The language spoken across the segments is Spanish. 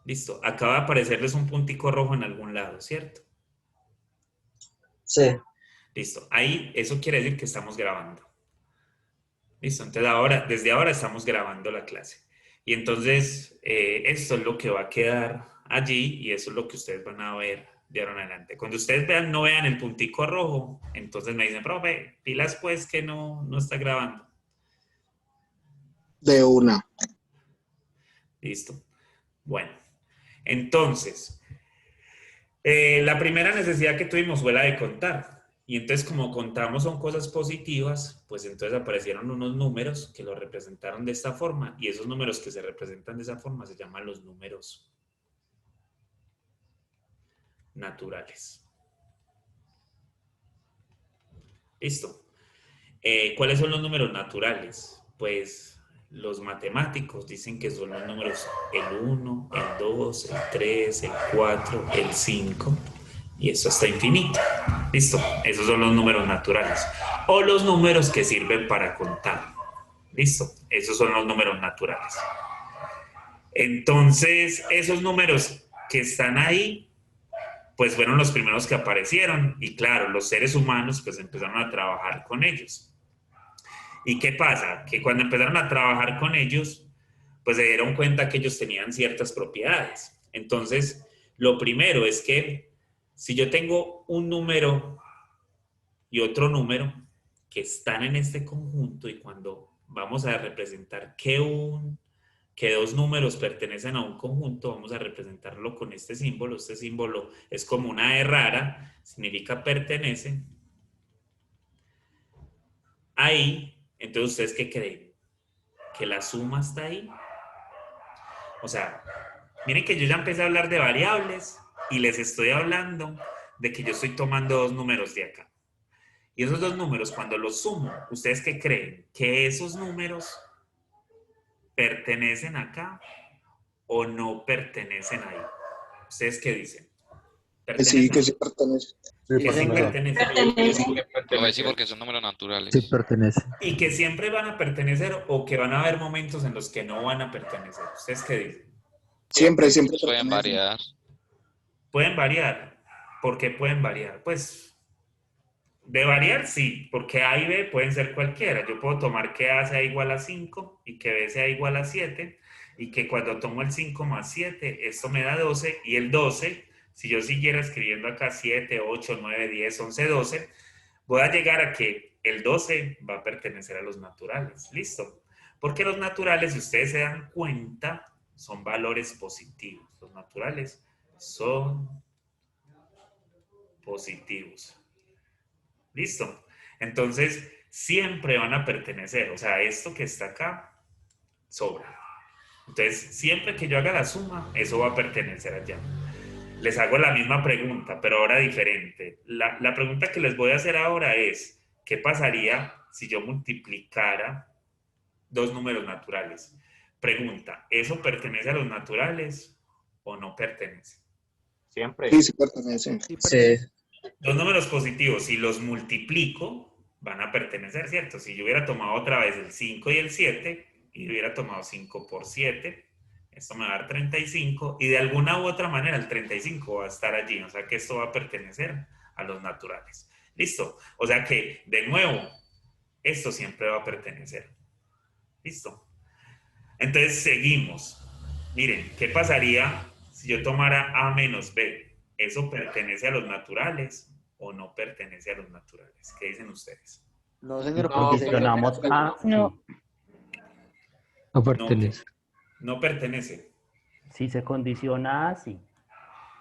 Listo. Acaba de aparecerles un puntico rojo en algún lado, ¿cierto? Sí. Listo. Ahí, eso quiere decir que estamos grabando. Listo. Entonces ahora, desde ahora estamos grabando la clase. Y entonces, esto es lo que va a quedar allí y eso es lo que ustedes van a ver de ahora en adelante. Cuando ustedes vean, no vean el puntico rojo, entonces me dicen, profe, pilas pues que no está grabando. De una. Listo. Bueno, entonces, la primera necesidad que tuvimos fue la de contar. Y entonces, como contamos son cosas positivas, pues entonces aparecieron unos números que lo representaron de esta forma. Y esos números que se representan de esa forma se llaman los números naturales. ¿Listo? ¿Cuáles son los números naturales? Pues los matemáticos dicen que son los números el 1, el 2, el 3, el 4, el 5 y eso hasta infinito. ¿Listo? Esos son los números naturales. O los números que sirven para contar. ¿Listo? Esos son los números naturales. Entonces, esos números que están ahí pues fueron los primeros que aparecieron y claro, los seres humanos pues empezaron a trabajar con ellos. ¿Y qué pasa? Que cuando empezaron a trabajar con ellos, pues se dieron cuenta que ellos tenían ciertas propiedades. Entonces, lo primero es que si yo tengo un número y otro número que están en este conjunto y cuando vamos a representar que dos números pertenecen a un conjunto, vamos a representarlo con este símbolo. Este símbolo es como una E rara, significa pertenece. Ahí, entonces, ¿ustedes qué creen? ¿Que la suma está ahí? O sea, miren que yo ya empecé a hablar de variables y les estoy hablando de que yo estoy tomando dos números de acá. Y esos dos números, cuando los sumo, ¿ustedes qué creen? ¿Que esos números pertenecen acá o no pertenecen ahí? ¿Ustedes qué dicen? Que ¿Pertenecen? sí pertenece. Sí, Que sí pertenece. pertenecen. No, sí, porque son números Sí, naturales. pertenece. Y que siempre van a pertenecer o que van a haber momentos en los que no van a pertenecer. ¿Ustedes qué dicen? Siempre, siempre Pueden pertenece. variar. Pueden variar. ¿Por qué pueden variar? Pues de variar sí, porque A y B pueden ser cualquiera. Yo puedo tomar que A sea igual a 5 y que B sea igual a 7 y que cuando tomo el 5 más 7, esto me da 12 y el 12, si yo siguiera escribiendo acá 7, 8, 9, 10, 11, 12, voy a llegar a que el 12 va a pertenecer a los naturales. ¿Listo? Porque los naturales, si ustedes se dan cuenta, son valores positivos. Los naturales son positivos. ¿Listo? Entonces, siempre van a pertenecer. O sea, esto que está acá sobra. Entonces, siempre que yo haga la suma, eso va a pertenecer allá. Les hago la misma pregunta, pero ahora diferente. La pregunta que les voy a hacer ahora es, ¿qué pasaría si yo multiplicara dos números naturales? Pregunta, ¿eso pertenece a los naturales o no pertenece? Siempre. Sí, sí pertenece. Sí. Dos números positivos, si los multiplico, van a pertenecer, ¿cierto? Si yo hubiera tomado otra vez el 5 y el 7, y hubiera tomado 5 por 7, esto me va a dar 35, y de alguna u otra manera el 35 va a estar allí, o sea que esto va a pertenecer a los naturales. ¿Listo? O sea que, de nuevo, esto siempre va a pertenecer. ¿Listo? Entonces, seguimos. Miren, ¿qué pasaría si yo tomara A menos B? ¿Eso pertenece a los naturales o no pertenece a los naturales? ¿Qué dicen ustedes? No, No, señor, porque si condicionamos A, No, no No, ¿qué? pertenece. No pertenece. si se condiciona así,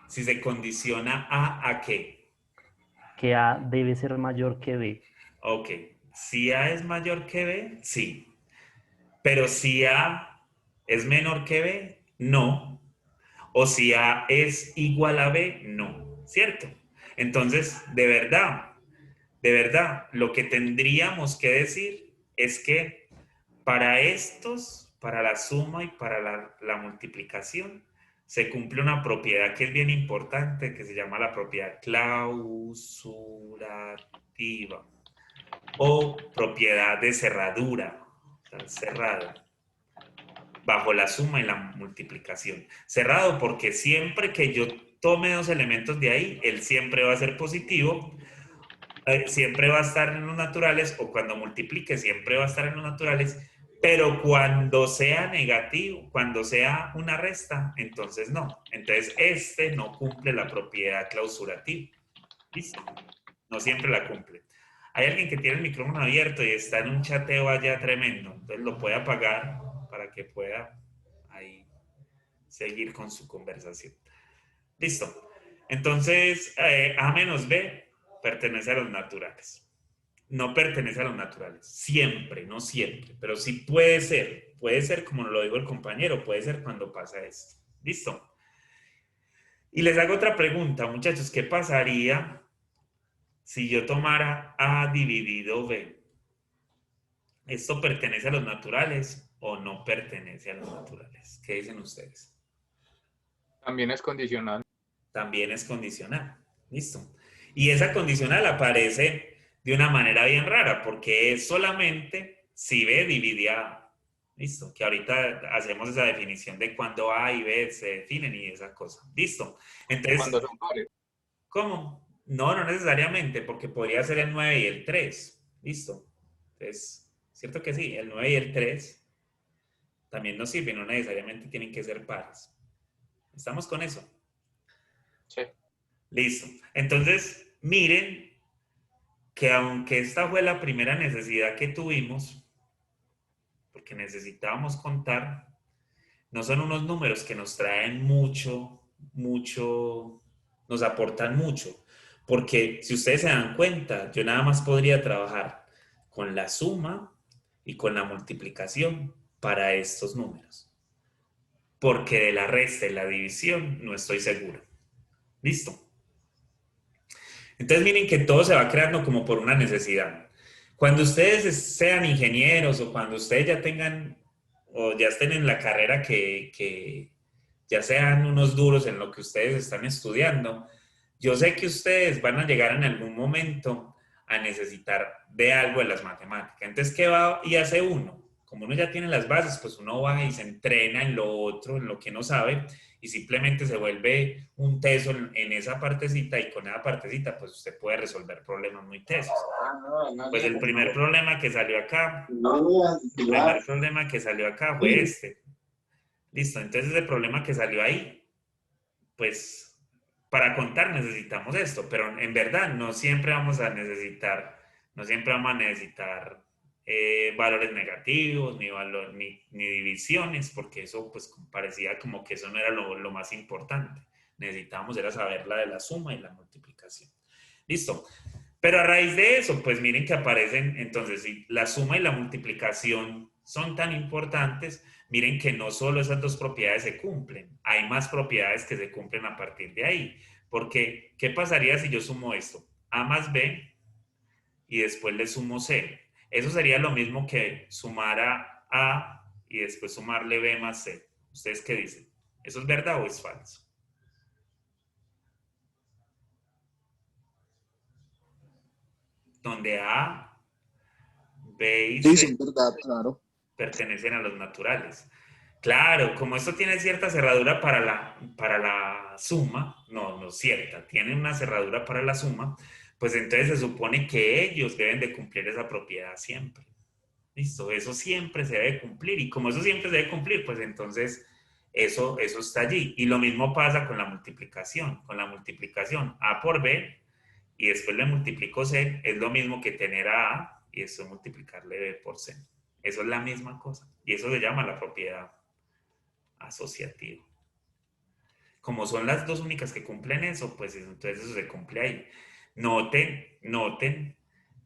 Si se condiciona ¿a qué? que A debe ser mayor que B. Ok. Si A es mayor que B, sí. Pero si A es menor que B, no. O si A es igual a B, no. ¿Cierto? Entonces, de verdad, lo que tendríamos que decir es que para estos, para la suma y para la multiplicación, se cumple una propiedad que es bien importante, que se llama la propiedad clausurativa o propiedad de cerradura, o sea, cerrado. bajo la suma y la multiplicación. Cerrado porque siempre que yo tome dos elementos de ahí, él siempre va a ser positivo, siempre va a estar en los naturales, o cuando multiplique siempre va a estar en los naturales, pero cuando sea negativo, cuando sea una resta, entonces no. Entonces este no cumple la propiedad clausurativa. ¿Listo? No siempre la cumple. Hay alguien que tiene el micrófono abierto y está en un chateo allá tremendo, entonces lo puede apagar para que pueda ahí seguir con su conversación. Listo. Entonces, A menos B pertenece a los naturales. No pertenece a los naturales. Siempre, no siempre. Pero sí puede ser. Puede ser, como lo dijo el compañero, puede ser cuando pasa esto. ¿Listo? Y les hago otra pregunta, muchachos. ¿Qué pasaría si yo tomara A dividido B? ¿Esto pertenece a los naturales o no pertenece a los naturales? ¿Qué dicen ustedes? También es condicional. También es condicional. Listo. Y esa condicional aparece de una manera bien rara, porque es solamente si B divide a A. Listo. Que ahorita hacemos esa definición de cuando A y B se definen y esa cosa. Listo. Entonces, Cuando son pares. ¿cómo? No, no necesariamente, porque podría ser el 9 y el 3. Listo. Entonces, ¿cierto que sí? El 9 y el 3 también nos sirven, no necesariamente tienen que ser pares. ¿Estamos con eso? Sí. Listo. Entonces, miren que aunque esta fue la primera necesidad que tuvimos, porque necesitábamos contar, no son unos números que nos traen mucho, nos aportan mucho. Porque si ustedes se dan cuenta, yo nada más podría trabajar con la suma y con la multiplicación para estos números. Porque de la resta y la división no estoy seguro. ¿Listo? Entonces miren que todo se va creando como por una necesidad. Cuando ustedes sean ingenieros o cuando ustedes ya tengan o ya estén en la carrera que ya sean unos duros en lo que ustedes están estudiando, yo sé que ustedes van a llegar en algún momento a necesitar de algo de las matemáticas. Entonces, ¿qué va y hace uno? Como uno ya tiene las bases, pues uno va y se entrena en lo otro, en lo que no sabe, y simplemente se vuelve un teso en esa partecita, y con esa partecita, pues usted puede resolver problemas muy tesos. Pues el primer problema que salió acá, fue este. Listo, entonces el problema que salió ahí, pues para contar necesitamos esto, pero en verdad no siempre vamos a necesitar valores negativos, ni divisiones, porque eso pues parecía como que eso no era lo más importante. Necesitábamos era saber la de la suma y la multiplicación. Listo. Pero a raíz de eso, pues miren que aparecen, entonces, si la suma y la multiplicación son tan importantes, miren que no solo esas dos propiedades se cumplen, hay más propiedades que se cumplen a partir de ahí. Porque, ¿qué pasaría si yo sumo esto? A más B y después le sumo C. Eso sería lo mismo que sumar A y después sumarle B más C. ¿Ustedes qué dicen? ¿Eso es verdad o es falso? Donde A, B y Sí, C sí, verdad, claro. pertenecen a los naturales. Claro, como esto tiene cierta cerradura para la suma, no cierta, tiene una cerradura para la suma, pues entonces se supone que ellos deben de cumplir esa propiedad siempre. Listo, eso siempre se debe cumplir, y como eso siempre se debe cumplir, pues entonces eso está allí. Y lo mismo pasa con la multiplicación. Con la multiplicación A por B y después le multiplico C, es lo mismo que tener a A y después multiplicarle B por C. Eso es la misma cosa. Y eso se llama la propiedad asociativa. Como son las dos únicas que cumplen eso, pues entonces eso se cumple ahí. Noten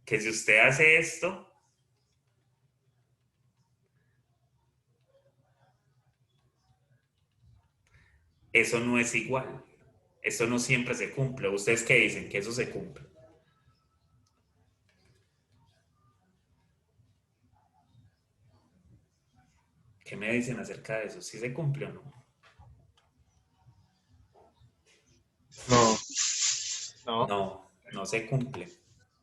que si usted hace esto, eso no es igual. Eso no siempre se cumple. ¿Ustedes qué dicen? Que eso se cumple. ¿Qué me dicen acerca de eso? ¿Sí se cumple o no? No se cumple,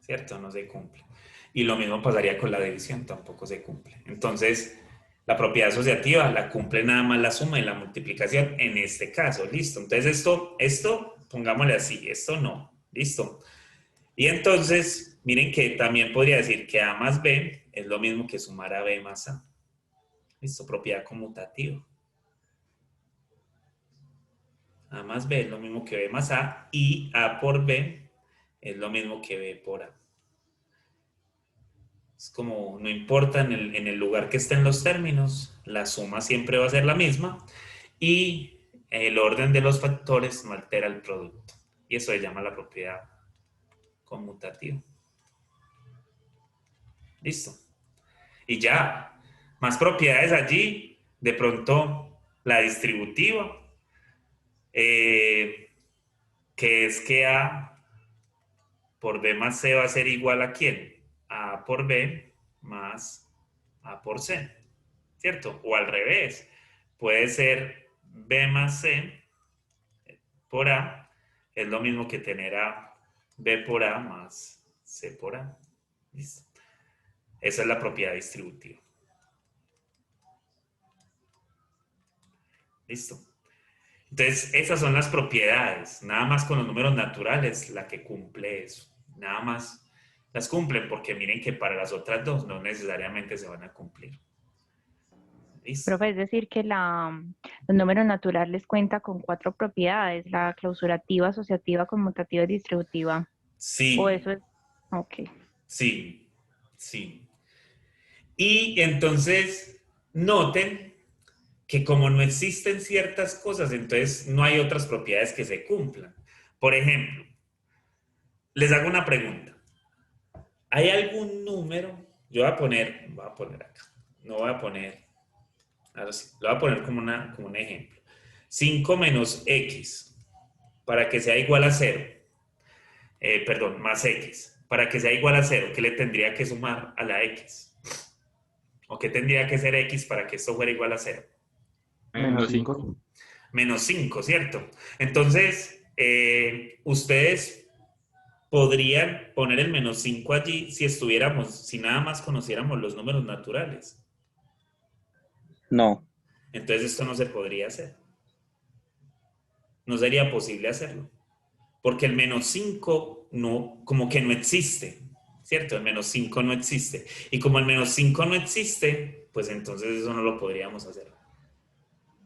¿cierto? No se cumple. Y lo mismo pasaría con la división, tampoco se cumple. Entonces, La propiedad asociativa la cumple nada más la suma y la multiplicación en este caso, listo. Entonces esto, pongámosle así, esto no, listo. Y entonces, miren que también podría decir que A más B es lo mismo que sumar a B más A. Listo, propiedad conmutativa. A más B es lo mismo que B más A y A por B es lo mismo que B por A. Es como, no importa en el lugar que estén los términos, la suma siempre va a ser la misma y el orden de los factores no altera el producto. Y eso se llama la propiedad conmutativa. Listo. Y ya, más propiedades allí, de pronto la distributiva, que es que A por B más C va a ser igual a ¿quién? A por B más A por C, ¿cierto? O al revés, puede ser B más C por A, es lo mismo que tener a B por A más C por A. ¿Listo? Esa es la propiedad distributiva. ¿Listo? Entonces, esas son las propiedades. Nada más con los números naturales la que cumple eso. Nada más las cumplen porque miren que para las otras dos no necesariamente se van a cumplir. ¿Listo? Profe, es decir que los números naturales cuenta con 4 propiedades, la clausurativa, asociativa, conmutativa y distributiva. Sí. O eso es... Ok. Sí, sí. Y entonces, noten que como no existen ciertas cosas, entonces no hay otras propiedades que se cumplan. Por ejemplo, les hago una pregunta. ¿Hay algún número? Yo voy a poner acá. No voy a poner, ahora sí, lo voy a poner como un ejemplo. 5 menos x, para que sea igual a 0. Perdón, más x. Para que sea igual a 0, ¿qué le tendría que sumar a la x? ¿O qué tendría que ser x para que esto fuera igual a 0? Menos 5. Menos 5, ¿cierto? Entonces, ustedes podrían poner el menos 5 allí si nada más conociéramos los números naturales. No. Entonces esto no se podría hacer. No sería posible hacerlo. Porque el menos 5 no, como que no existe, ¿cierto? El menos 5 no existe. Y como el menos 5 no existe, pues entonces eso no lo podríamos hacer.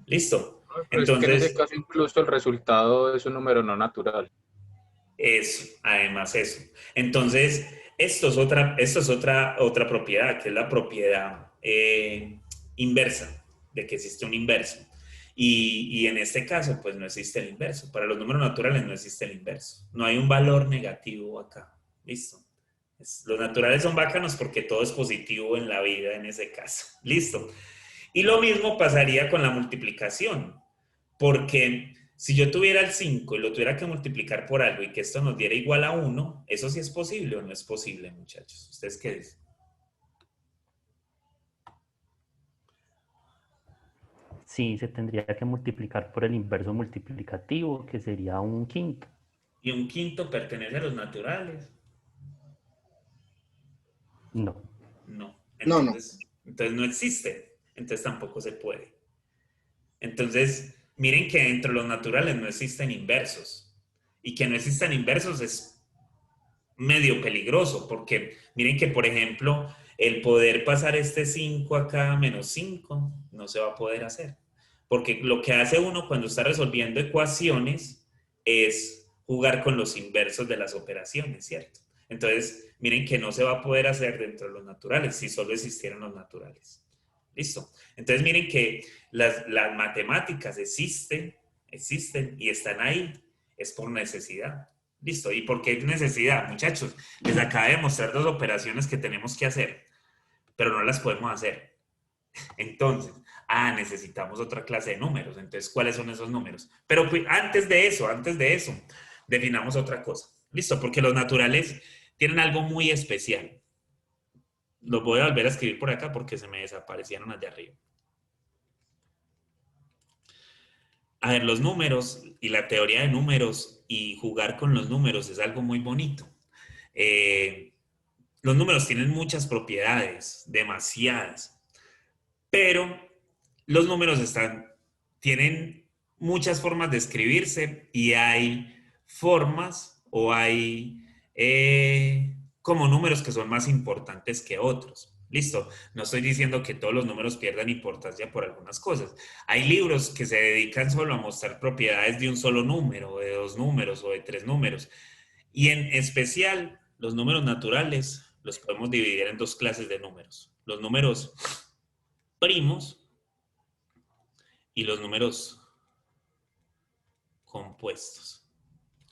¿Listo? Pero es que en ese caso incluso el resultado es un número no natural. Eso, además eso. Entonces, esto es otra propiedad, que es la propiedad inversa, de que existe un inverso. Y en este caso, pues no existe el inverso. Para los números naturales no existe el inverso. No hay un valor negativo acá. ¿Listo? Los naturales son bacanos porque todo es positivo en la vida en ese caso. ¿Listo? Y lo mismo pasaría con la multiplicación. Porque si yo tuviera el 5 y lo tuviera que multiplicar por algo y que esto nos diera igual a 1, ¿eso sí es posible o no es posible, muchachos? ¿Ustedes qué dicen? Sí, se tendría que multiplicar por el inverso multiplicativo, que sería un quinto. ¿Y un quinto pertenece a los naturales? No. No. No. Entonces no existe. Entonces tampoco se puede. Entonces, miren que entre los naturales no existen inversos. Y que no existan inversos es medio peligroso, porque miren que, por ejemplo, el poder pasar este 5 acá a menos 5 no se va a poder hacer. Porque lo que hace uno cuando está resolviendo ecuaciones es jugar con los inversos de las operaciones, ¿cierto? Entonces, miren que no se va a poder hacer dentro de los naturales si solo existieran los naturales. ¿Listo? Entonces, miren que las matemáticas existen y están ahí, es por necesidad. ¿Listo? ¿Y por qué necesidad? Muchachos, les acabo de mostrar 2 operaciones que tenemos que hacer, pero no las podemos hacer. Entonces, necesitamos otra clase de números. Entonces, ¿cuáles son esos números? Pero antes de eso, definamos otra cosa. ¿Listo? Porque los naturales tienen algo muy especial. Los voy a volver a escribir por acá porque se me desaparecieron allá arriba. A ver, los números y la teoría de números y jugar con los números es algo muy bonito. Los números tienen muchas propiedades, demasiadas. Pero los números tienen muchas formas de escribirse y hay formas o hay como números que son más importantes que otros. Listo, no estoy diciendo que todos los números pierdan importancia por algunas cosas. Hay libros que se dedican solo a mostrar propiedades de un solo número, de 2 números o de 3 números. Y en especial, los números naturales los podemos dividir en 2 clases de números. Los números primos y los números compuestos.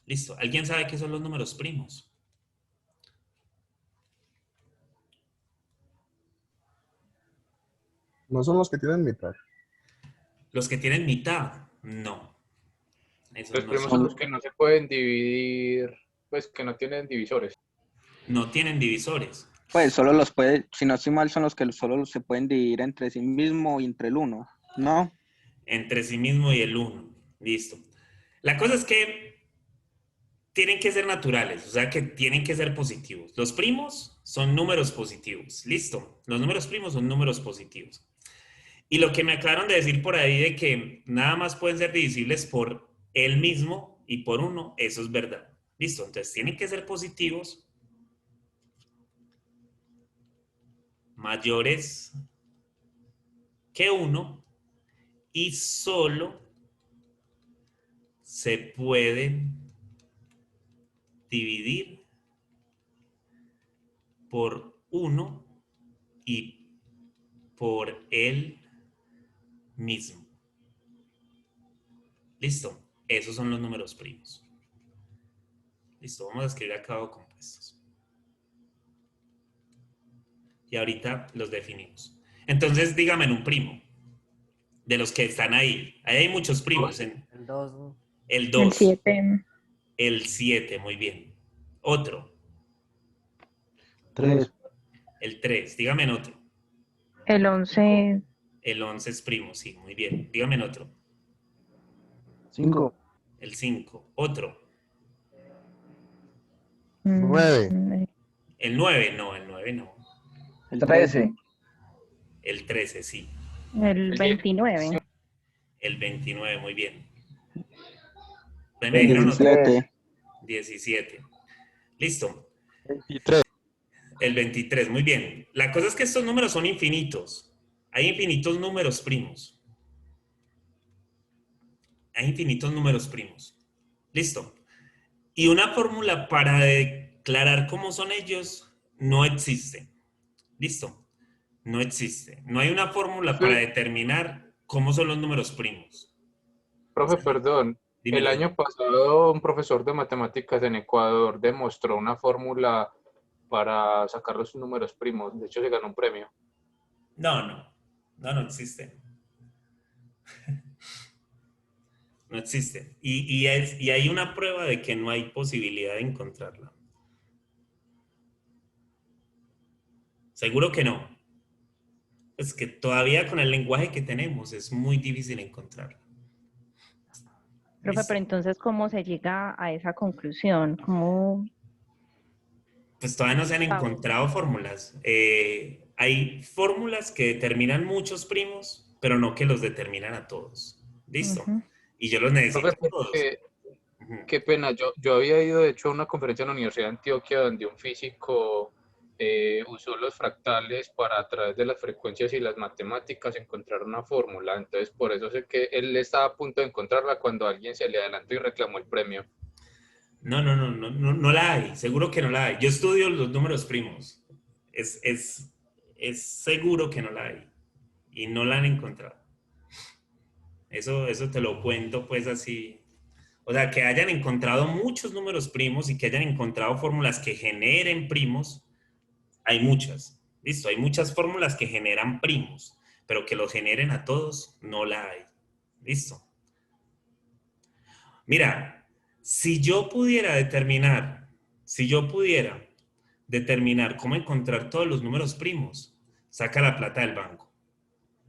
Listo. ¿Alguien sabe qué son los números primos? No son los que tienen mitad. Los que tienen mitad, no. Esos Los no primos son. son los que no se pueden dividir, pues que no tienen divisores. No tienen divisores. Pues solo los puede, si no estoy mal, son los que solo se pueden dividir entre sí mismo y entre el uno, ¿no? Entre sí mismo y el 1. Listo. La cosa es que tienen que ser naturales, o sea que tienen que ser positivos. Los primos son números positivos. Listo. Los números primos son números positivos. Y lo que me acabaron de decir por ahí de que nada más pueden ser divisibles por el mismo y por 1, eso es verdad. Listo. Entonces tienen que ser positivos mayores que 1 y solo se pueden dividir por 1 y por el mismo. Listo. Esos son los números primos. Listo. Vamos a escribir acá o compuestos. Y ahorita los definimos. Entonces, dígame en un primo. De los que están ahí. Ahí hay muchos primos. El 2. El El 2. 7, El 7, muy bien. Otro. 3. El 3. Dígame en otro. el 11, El 11 es primo, sí, muy bien. Dígame en otro. 5. El 5. Otro. 9. El 9, no, el 9 no. El 13. El 13, sí. el 29, El 29, muy bien. Me El dijeron otro. 17. 17. Listo. 23. El 23, muy bien. La cosa es que estos números son infinitos. Hay infinitos números primos. Hay infinitos números primos. Listo. Y una fórmula para declarar cómo son ellos no existe. Listo. No existe. No hay una fórmula para determinar cómo son los números primos. Profe, perdón. Dímelo. El año pasado un profesor de matemáticas en Ecuador demostró una fórmula para sacar los números primos. De hecho, se ganó un premio. No existe. No existe. Y hay una prueba de que no hay posibilidad de encontrarla. Seguro que no. Es que todavía con el lenguaje que tenemos es muy difícil encontrarla. profe, pero entonces, ¿cómo se llega a esa conclusión? ¿Cómo? Pues todavía no se han encontrado fórmulas. Hay fórmulas que determinan muchos primos, pero no que los determinan a todos. ¿Listo? Y yo los necesito a todos. Qué pena. Yo había ido, de hecho, a una conferencia en la Universidad de Antioquia donde un físico usó los fractales para, a través de las frecuencias y las matemáticas, encontrar una fórmula. Entonces, por eso sé que él estaba a punto de encontrarla cuando alguien se le adelantó y reclamó el premio. No la hay. Seguro que no la hay. Yo estudio los números primos. Es seguro que no la hay. Y no la han encontrado. Eso te lo cuento pues así. O sea, que hayan encontrado muchos números primos y que hayan encontrado fórmulas que generen primos, hay muchas. Listo, hay muchas fórmulas que generan primos, pero que los generen a todos, no la hay. Listo. Mira, si yo pudiera determinar cómo encontrar todos los números primos, saca la plata del banco.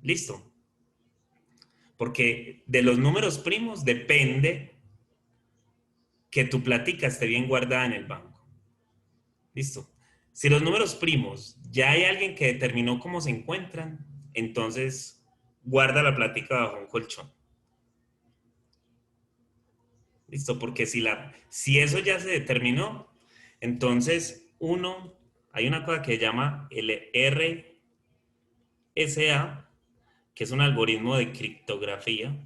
Listo. Porque de los números primos depende que tu platica esté bien guardada en el banco. Listo. Si los números primos ya hay alguien que determinó cómo se encuentran, entonces guarda la plática bajo un colchón. ¿Listo? Porque si eso ya se determinó, entonces hay una cosa que se llama el RSA, que es un algoritmo de criptografía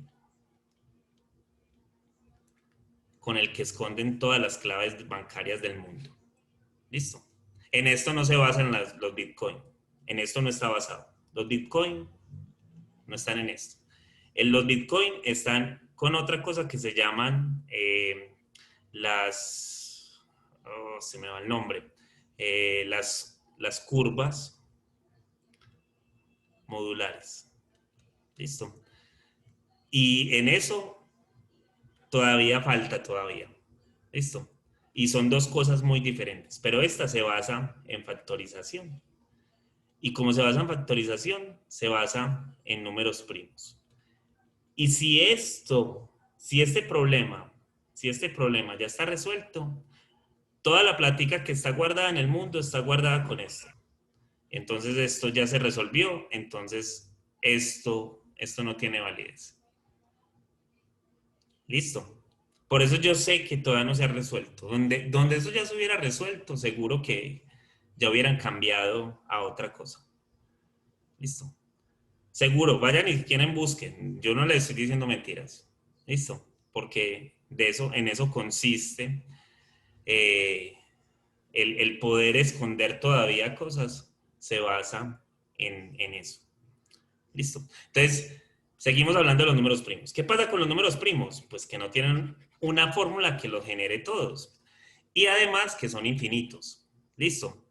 con el que esconden todas las claves bancarias del mundo. ¿Listo? En esto no se basan los Bitcoin. En esto no está basado. Los Bitcoin no están en esto. Los Bitcoin están con otra cosa que se llaman se me va el nombre, las curvas modulares. ¿Listo? Y en eso todavía falta. ¿Listo? Y son dos cosas muy diferentes, pero esta se basa en factorización. Y como se basa en factorización, se basa en números primos. Y si este problema ya está resuelto, toda la plática que está guardada en el mundo está guardada con esto. Entonces esto ya se resolvió, entonces esto no tiene validez. ¿Listo? Por eso yo sé que todavía no se ha resuelto. Donde eso ya se hubiera resuelto, seguro que ya hubieran cambiado a otra cosa. ¿Listo? Seguro, vayan y quieran busquen. Yo no les estoy diciendo mentiras. ¿Listo? Porque en eso consiste el poder esconder todavía cosas, se basa en eso. ¿Listo? Entonces, seguimos hablando de los números primos. ¿Qué pasa con los números primos? Pues que no tienen una fórmula que los genere todos. Y además que son infinitos. ¿Listo?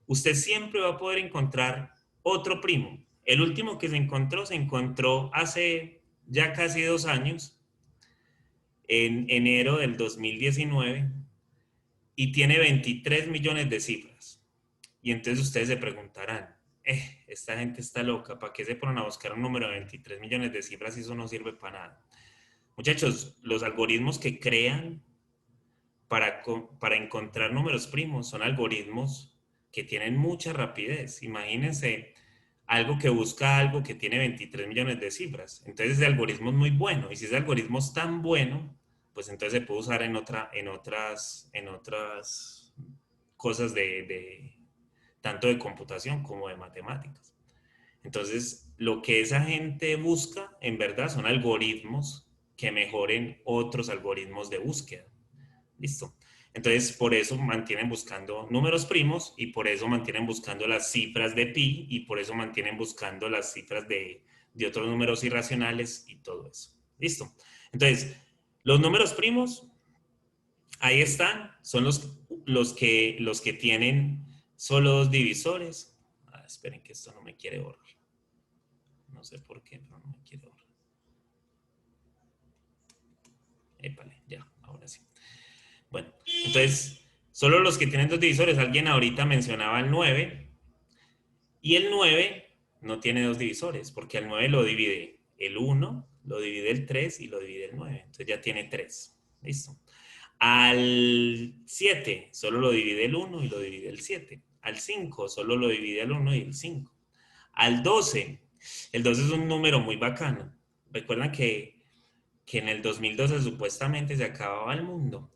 Usted siempre va a poder encontrar otro primo. El último que se encontró hace ya casi 2 años, en enero del 2019, y tiene 23 millones de cifras. Y entonces ustedes se preguntarán, esta gente está loca, ¿para qué se ponen a buscar un número de 23 millones de cifras si eso no sirve para nada? Muchachos, los algoritmos que crean para encontrar números primos son algoritmos que tienen mucha rapidez. Imagínense algo que busca algo que tiene 23 millones de cifras. Entonces ese algoritmo es muy bueno. Y si ese algoritmo es tan bueno, pues entonces se puede usar en otras cosas tanto de computación como de matemáticas. Entonces, lo que esa gente busca, en verdad, son algoritmos que mejoren otros algoritmos de búsqueda. ¿Listo? Entonces, por eso mantienen buscando números primos y por eso mantienen buscando las cifras de pi y por eso mantienen buscando las cifras de otros números irracionales y todo eso. ¿Listo? Entonces, los números primos, ahí están, son los que tienen solo 2 divisores. Esperen que esto no me quiere borrar. No sé por qué, pero no me quiere borrar. Épale, ya, ahora sí. Bueno, entonces, solo los que tienen 2 divisores. Alguien ahorita mencionaba el 9. Y el 9 no tiene 2 divisores, porque al 9 lo divide el 1, lo divide el 3 y lo divide el 9. Entonces ya tiene 3. ¿Listo? Al 7 solo lo divide el 1 y lo divide el 7. Al 5 solo lo divide el 1 y el 5. Al 12, el 12 es un número muy bacano. Recuerdan que en el 2012 supuestamente se acababa el mundo.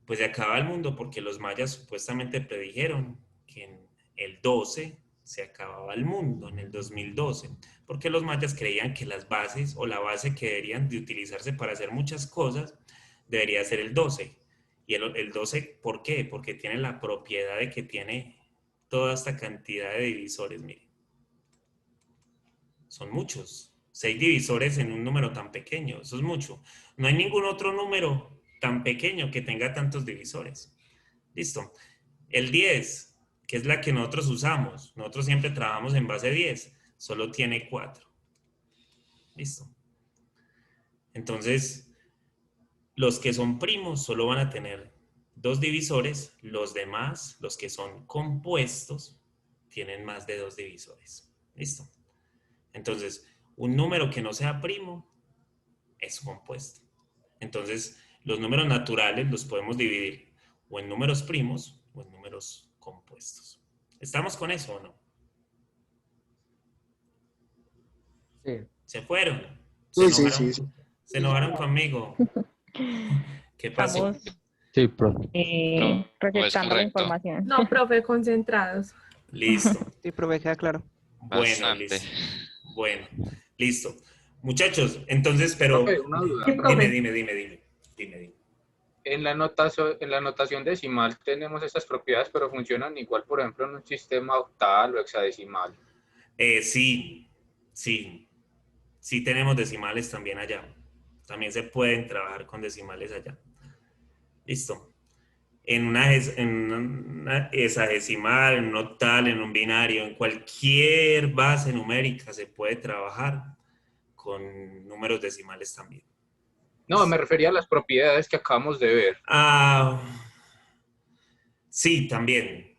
Pues se acababa el mundo porque los mayas supuestamente predijeron que en el 12 se acababa el mundo, en el 2012. Porque los mayas creían que las bases o la base que deberían de utilizarse para hacer muchas cosas debería ser el 12. Y el 12, ¿por qué? Porque tiene la propiedad de que tiene toda esta cantidad de divisores, miren. Son muchos. 6 divisores en un número tan pequeño, eso es mucho. No hay ningún otro número tan pequeño que tenga tantos divisores. Listo. El 10, que es la que nosotros usamos. Nosotros siempre trabajamos en base 10. Solo tiene 4. Listo. Entonces, los que son primos solo van a tener 2 divisores. Los demás, los que son compuestos, tienen más de 2 divisores. ¿Listo? Entonces, un número que no sea primo es compuesto. Entonces, los números naturales los podemos dividir o en números primos o en números compuestos. ¿Estamos con eso o no? Sí. Se fueron. Sí, Se sí, enojaron, sí. se enojaron conmigo. ¿Qué pasó? Estamos Sí, profe. No, es proyectando la correcto. información. No, profe, concentrados. Listo. Sí, profe, queda claro. Bueno, Bastante. listo. Bueno, listo. Muchachos, entonces, Profe, pero una duda. Sí, profe. dime. En la notación decimal tenemos estas propiedades, pero funcionan igual, por ejemplo, en un sistema octal o hexadecimal. Sí, sí tenemos decimales también allá. También se pueden trabajar con decimales allá. Listo. En una hexadecimal, en un octal, en un binario, en cualquier base numérica se puede trabajar con números decimales también. No, me refería a las propiedades que acabamos de ver. Ah, sí, también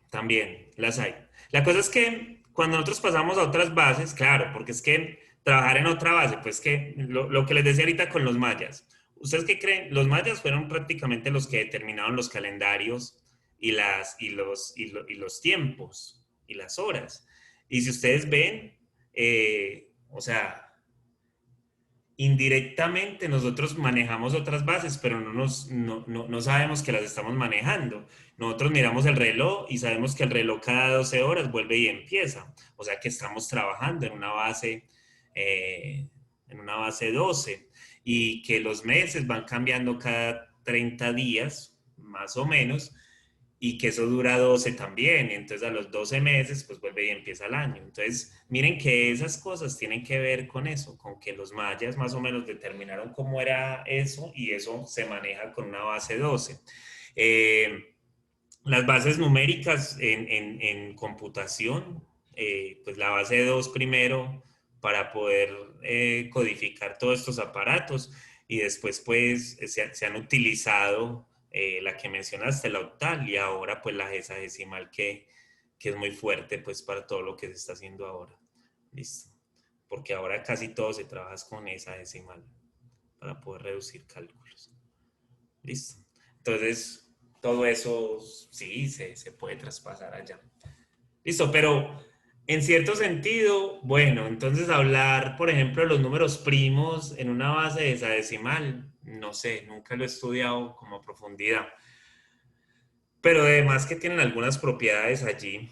las hay. La cosa es que cuando nosotros pasamos a otras bases, claro, porque es que trabajar en otra base, pues que lo que les decía ahorita con los mayas. ¿Ustedes qué creen? Los mayas fueron prácticamente los que determinaron los calendarios y los tiempos y las horas. Y si ustedes ven, o sea, indirectamente nosotros manejamos otras bases, pero no sabemos que las estamos manejando. Nosotros miramos el reloj y sabemos que el reloj cada 12 horas vuelve y empieza. O sea que estamos trabajando en una base 12 y que los meses van cambiando cada 30 días, más o menos, y que eso dura 12 también, entonces a los 12 meses pues vuelve y empieza el año. Entonces miren que esas cosas tienen que ver con eso, con que los mayas más o menos determinaron cómo era eso y eso se maneja con una base 12. Las bases numéricas en computación, pues la base 2 primero para poder codificar todos estos aparatos y después pues se han utilizado la que mencionaste, la octal, y ahora pues la hexadecimal que es muy fuerte pues para todo lo que se está haciendo ahora. Listo. Porque ahora casi todo se trabaja con hexadecimal para poder reducir cálculos. Listo. Entonces, todo eso sí se puede traspasar allá. Listo, pero en cierto sentido, bueno, entonces hablar, por ejemplo, de los números primos en una base hexadecimal, no sé, nunca lo he estudiado como a profundidad. Pero además que tienen algunas propiedades allí,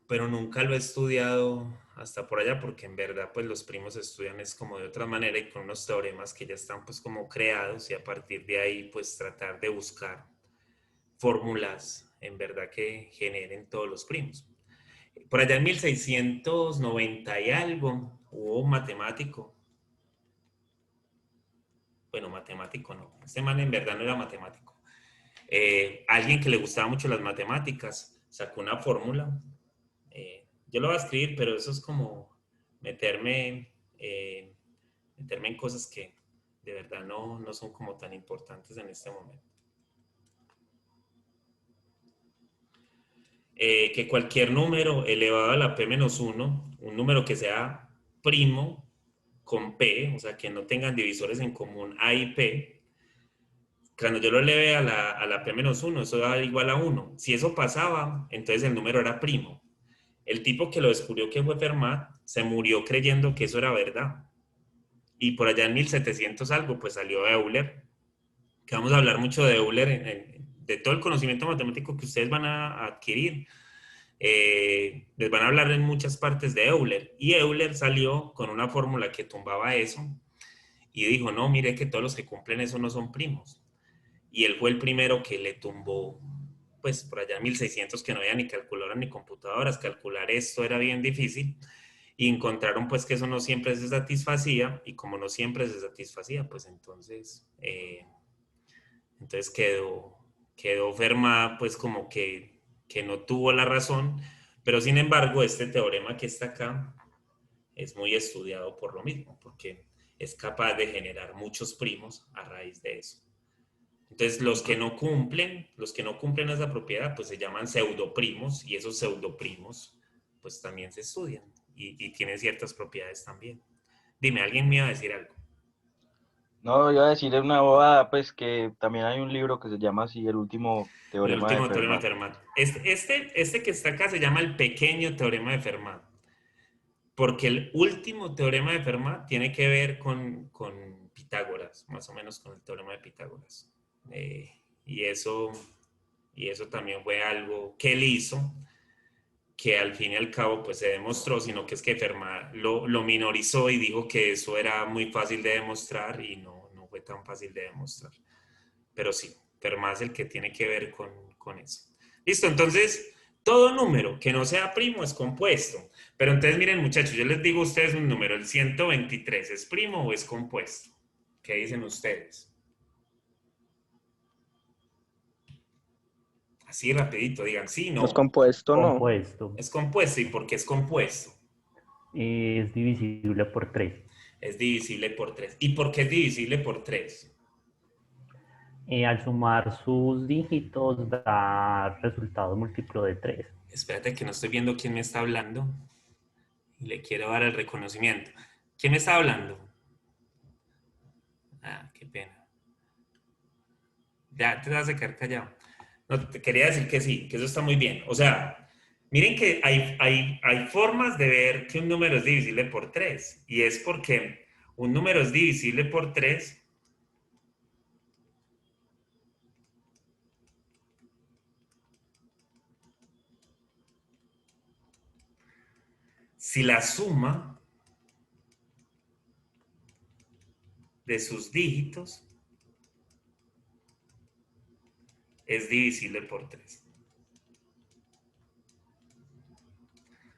pero nunca lo he estudiado hasta por allá porque en verdad pues los primos estudian es como de otra manera y con unos teoremas que ya están pues como creados y a partir de ahí pues tratar de buscar fórmulas en verdad que generen todos los primos. Por allá en 1690 y algo hubo un matemático. Bueno, matemático no. Este man en verdad no era matemático. Alguien que le gustaba mucho las matemáticas sacó una fórmula. Yo lo voy a escribir, pero eso es como meterme en cosas que de verdad no son como tan importantes en este momento. Que cualquier número elevado a la p-1, un número que sea primo con p, o sea, que no tengan divisores en común a y p, cuando yo lo eleve a la p-1, eso da igual a 1. Si eso pasaba, entonces el número era primo. El tipo que lo descubrió, que fue Fermat, se murió creyendo que eso era verdad. Y por allá en 1700 algo, pues salió Euler, que vamos a hablar mucho de Euler, de todo el conocimiento matemático que ustedes van a adquirir. Les van a hablar en muchas partes de Euler. Y Euler salió con una fórmula que tumbaba eso y dijo, no, mire que todos los que cumplen eso no son primos. Y él fue el primero que le tumbó, pues por allá en 1600, que no había ni calculadoras ni computadoras, calcular esto era bien difícil, y encontraron pues que eso no siempre se satisfacía, y como no siempre se satisfacía, pues entonces quedó Fermat pues como que no tuvo la razón, pero sin embargo este teorema que está acá es muy estudiado por lo mismo, porque es capaz de generar muchos primos a raíz de eso. Entonces, los que no cumplen esa propiedad, pues se llaman pseudoprimos, y esos pseudoprimos, pues también se estudian y tienen ciertas propiedades también. Dime, ¿alguien me iba a decir algo? No, iba a decir una bobada, pues que también hay un libro que se llama así, El último El teorema último de teorema de Fermat. Fermat. Este que está acá se llama el pequeño teorema de Fermat. Porque el último teorema de Fermat tiene que ver con Pitágoras, más o menos con el teorema de Pitágoras. Y eso también fue algo que él hizo, que al fin y al cabo pues se demostró, sino que es que Fermat lo minorizó y dijo que eso era muy fácil de demostrar y no fue tan fácil de demostrar. Pero sí, Fermat es el que tiene que ver con eso. Listo, entonces todo número que no sea primo es compuesto. Pero entonces miren muchachos, yo les digo a ustedes un número, el 123, ¿es primo o es compuesto? ¿Qué dicen ustedes? Así rapidito, digan sí, no. Es compuesto, ¿no? Compuesto. Es compuesto. ¿Y por qué es compuesto? Es divisible por 3. Es divisible por 3. ¿Y por qué es divisible por 3? Al sumar sus dígitos da resultado múltiplo de 3. Espérate que no estoy viendo quién me está hablando. Y le quiero dar el reconocimiento. ¿Quién me está hablando? Ah, qué pena. Ya te vas a quedar callado. No, te quería decir que sí, que eso está muy bien. O sea, miren que hay formas de ver que un número es divisible por 3. Y es porque un número es divisible por 3 si la suma de sus dígitos es divisible por 3.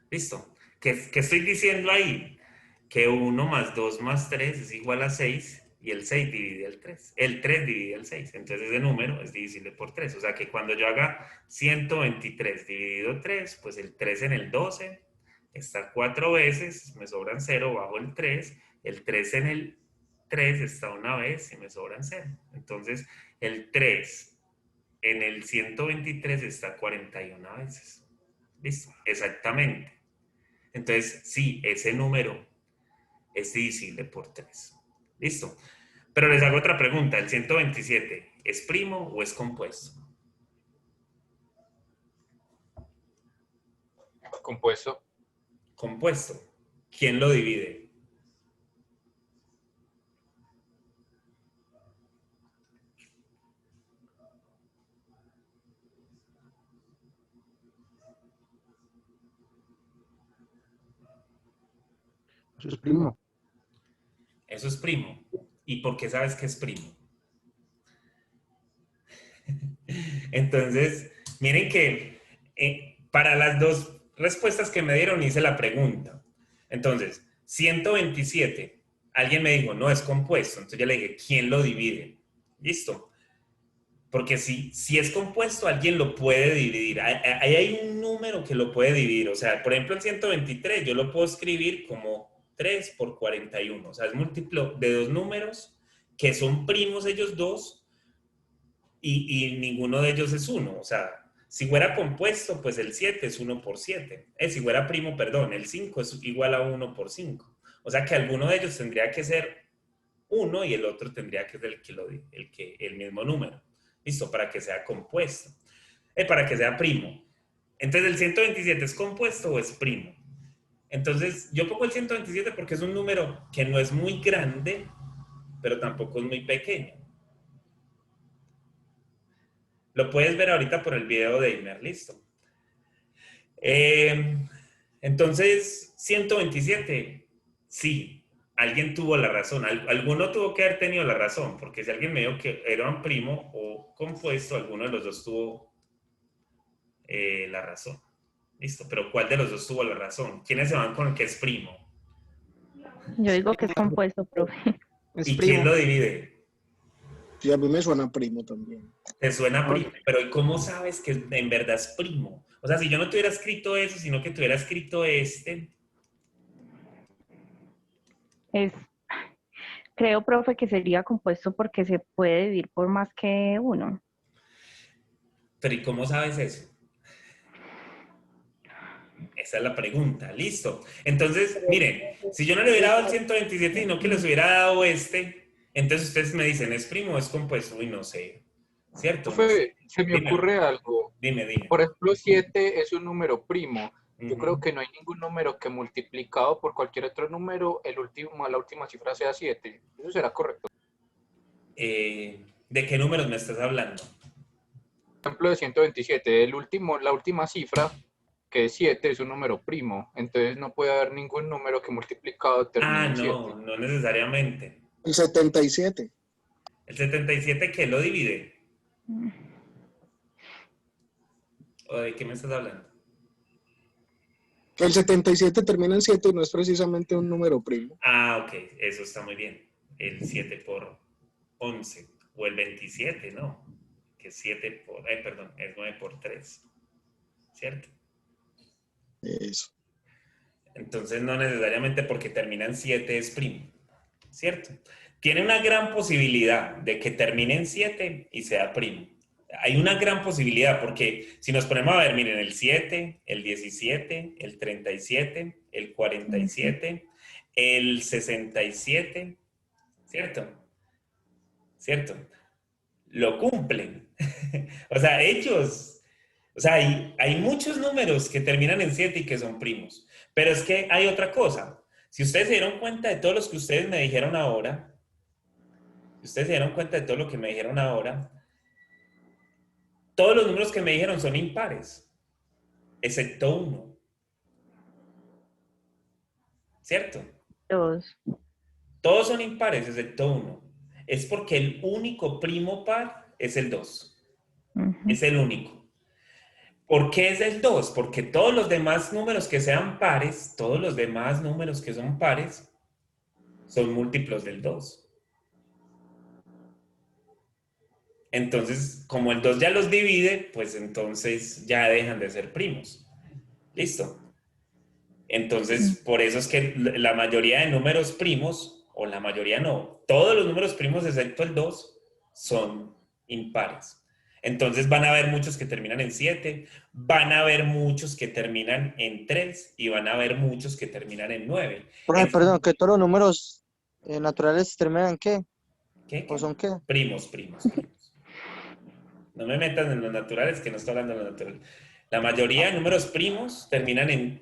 ¿Listo? ¿Qué estoy diciendo ahí? Que 1 más 2 más 3 es igual a 6 y el 6 divide el 3. El 3 divide el 6. Entonces ese número es divisible por 3. O sea que cuando yo haga 123 dividido 3, pues el 3 en el 12 está 4 veces, me sobran 0, bajo el 3. El 3 en el 3 está una vez y me sobran 0. Entonces el 3 en el 123 está 41 veces. ¿Listo? Exactamente. Entonces, sí, ese número es divisible por 3. ¿Listo? Pero les hago otra pregunta. ¿El 127 es primo o es compuesto? Compuesto. Compuesto. ¿Quién lo divide? Eso es primo. Eso es primo. ¿Y por qué sabes que es primo? Entonces, miren que para las dos respuestas que me dieron hice la pregunta. Entonces, 127, alguien me dijo, no es compuesto. Entonces yo le dije, ¿quién lo divide? Listo. Porque si es compuesto, alguien lo puede dividir. Ahí hay un número que lo puede dividir. O sea, por ejemplo, el 123 yo lo puedo escribir como 3 por 41. O sea, es múltiplo de dos números que son primos ellos dos y ninguno de ellos es 1. O sea, si fuera compuesto, pues el 7 es 1 por 7. Si fuera primo, perdón, el 5 es igual a 1 por 5. O sea que alguno de ellos tendría que ser 1 y el otro tendría que ser el mismo número. ¿Listo? Para que sea compuesto. Para que sea primo. Entonces, ¿el 127 es compuesto o es primo? Entonces, yo pongo el 127 porque es un número que no es muy grande, pero tampoco es muy pequeño. Lo puedes ver ahorita por el video de Imer, listo. Entonces, 127, sí, alguien tuvo la razón. Alguno tuvo que haber tenido la razón, porque si alguien me dijo que era un primo o compuesto, alguno de los dos tuvo la razón. Listo, pero ¿cuál de los dos tuvo la razón? ¿Quiénes se van con el que es primo? Yo digo que es compuesto, profe. ¿Y quién lo divide? Sí, a mí me suena primo también. Te suena primo, pero ¿y cómo sabes que en verdad es primo? O sea, si yo no tuviera escrito eso, sino que tuviera escrito este. Creo, profe, que sería compuesto porque se puede dividir por más que uno. Pero ¿y cómo sabes eso? Esa es la pregunta. Listo. Entonces, miren, si yo no le hubiera dado el 127, sino que les hubiera dado este, entonces ustedes me dicen, ¿es primo o es compuesto? Uy, no sé. ¿Cierto? Profe, se me ocurre algo. Dime. Por ejemplo, 7 es un número primo. Yo creo que no hay ningún número que multiplicado por cualquier otro número, la última cifra sea 7. ¿Eso será correcto? ¿De qué números me estás hablando? Ejemplo de 127, la última cifra, que es 7, es un número primo. Entonces no puede haber ningún número que multiplicado termine en 7. No necesariamente. El 77. ¿El 77 qué lo divide? ¿O de qué me estás hablando? El 77 termina en 7 y no es precisamente un número primo. Ok, eso está muy bien. El 7 por 11. O el 27, ¿no? Que es 7 por... perdón, es 9 por 3. ¿Cierto? Eso. Entonces no necesariamente porque termina en 7 es primo. ¿Cierto? Tiene una gran posibilidad de que termine en 7 y sea primo. Hay una gran posibilidad porque si nos ponemos a ver, miren, el 7, el 17, el 37, el 47, el 67, ¿cierto? ¿Cierto? Lo cumplen. O sea, hay muchos números que terminan en 7 y que son primos. Pero es que hay otra cosa. Si ustedes se dieron cuenta de todos los que ustedes me dijeron ahora, todos los números que me dijeron son impares, excepto uno. ¿Cierto? Todos son impares, excepto uno. Es porque el único primo par es el 2. Es el único. ¿Por qué es el 2? Porque todos los demás números que sean pares, todos los demás números que son pares, son múltiplos del 2. Entonces, como el 2 ya los divide, pues entonces ya dejan de ser primos. ¿Listo? Entonces, por eso es que la mayoría de números primos, o la mayoría no, todos los números primos excepto el 2 son impares. Entonces van a haber muchos que terminan en 7, van a haber muchos que terminan en 3 y van a haber muchos que terminan en 9. Perdón, que todos los números naturales terminan en ¿qué? ¿Qué? ¿O son qué? Primos. No me metan en los naturales, que no estoy hablando de los naturales. La mayoría de números primos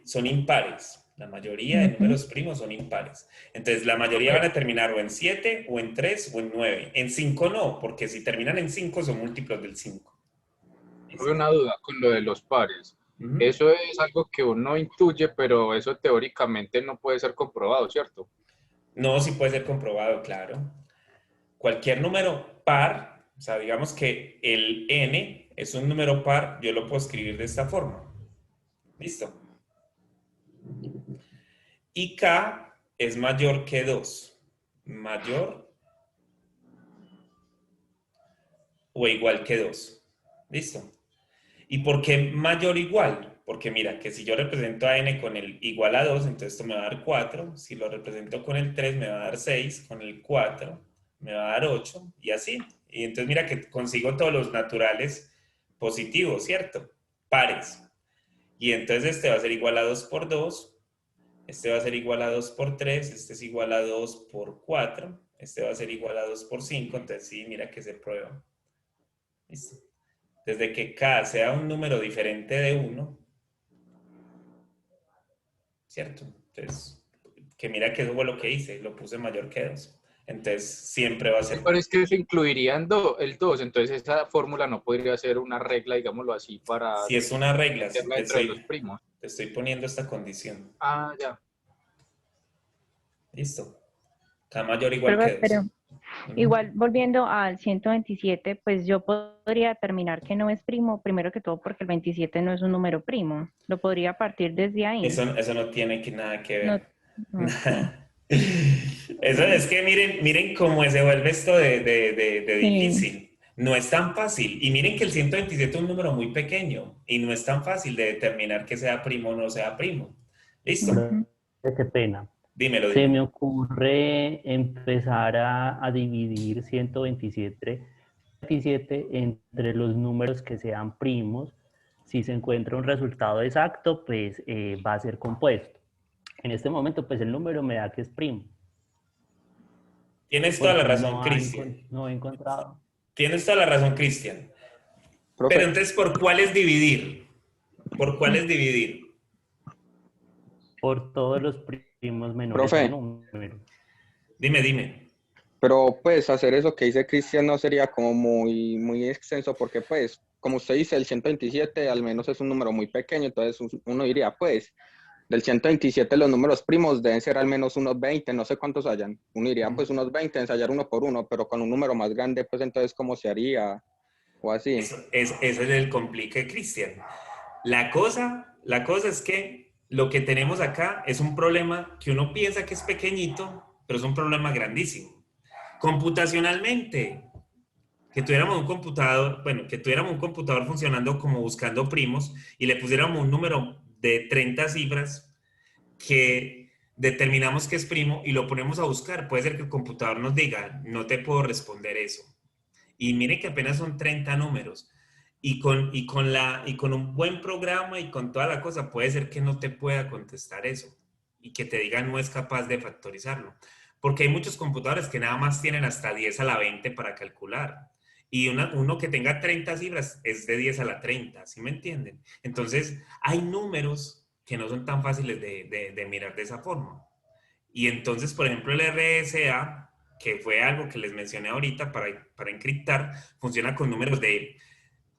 son impares. La mayoría de números primos son impares. Entonces, la mayoría van a terminar o en 7, o en 3, o en 9. En 5 no, porque si terminan en 5 son múltiplos del 5. Tuve una duda con lo de los pares. Eso es algo que uno intuye, pero eso teóricamente no puede ser comprobado, ¿cierto? No, sí puede ser comprobado, claro. Cualquier número par, o sea, digamos que el n es un número par, yo lo puedo escribir de esta forma. ¿Listo? Y k es mayor que 2. Mayor o igual que 2. ¿Listo? ¿Y por qué mayor o igual? Porque mira, que si yo represento a n con el igual a 2, entonces esto me va a dar 4. Si lo represento con el 3, me va a dar 6. Con el 4, me va a dar 8. Y así. Y entonces mira que consigo todos los naturales positivos, ¿cierto? Pares. Y entonces este va a ser igual a 2 por 2. Este va a ser igual a 2 por 3. Este es igual a 2 por 4. Este va a ser igual a 2 por 5. Entonces sí, mira que se prueba. ¿Listo? Desde que k sea un número diferente de 1, ¿cierto? Entonces, que mira que eso fue lo que hice, lo puse mayor que 2. Entonces, siempre va a ser... Pero es que eso incluiría el 2, entonces esa fórmula no podría ser una regla, digámoslo así, para... Si es una regla, entre los primos. Te estoy poniendo esta condición. Ah, ya. Listo. K mayor o igual que 2. Pero igual, volviendo al 127, pues yo podría determinar que no es primo, primero que todo porque el 27 no es un número primo. Lo podría partir desde ahí. Eso no tiene nada que ver. No. Eso es que miren cómo se vuelve esto de difícil. No es tan fácil. Y miren que el 127 es un número muy pequeño y no es tan fácil de determinar que sea primo o no sea primo. ¿Listo? Qué pena. Dímelo. Se me ocurre empezar a dividir 127 entre los números que sean primos. Si se encuentra un resultado exacto, pues va a ser compuesto. En este momento, pues el número me da que es primo. Tienes toda la razón, Cristian. No he encontrado. Tienes toda la razón, Cristian. Pero entonces, ¿por cuál es dividir? ¿Por cuál es dividir? por todos los primos menores Profe. al número. Dime. Pero pues hacer eso que dice Cristian no sería como muy extenso porque pues, como usted dice, el 127 al menos es un número muy pequeño, entonces uno diría pues, del 127 los números primos deben ser al menos unos 20, no sé cuántos hayan. Uno diría pues unos 20, ensayar uno por uno, pero con un número más grande pues entonces ¿cómo se haría? O así. Ese es el complique, Cristian. La cosa es que lo que tenemos acá es un problema que uno piensa que es pequeñito, pero es un problema grandísimo. Computacionalmente, que tuviéramos un computador funcionando como buscando primos y le pusiéramos un número de 30 cifras que determinamos que es primo y lo ponemos a buscar, puede ser que el computador nos diga, no te puedo responder eso. Y mire que apenas son 30 números. Y con un buen programa y con toda la cosa, puede ser que no te pueda contestar eso y que te diga no es capaz de factorizarlo. Porque hay muchos computadores que nada más tienen hasta 10 a la 20 para calcular. Y uno que tenga 30 cifras es de 10 a la 30, ¿sí me entienden? Entonces, hay números que no son tan fáciles de mirar de esa forma. Y entonces, por ejemplo, el RSA, que fue algo que les mencioné ahorita para encriptar, funciona con números de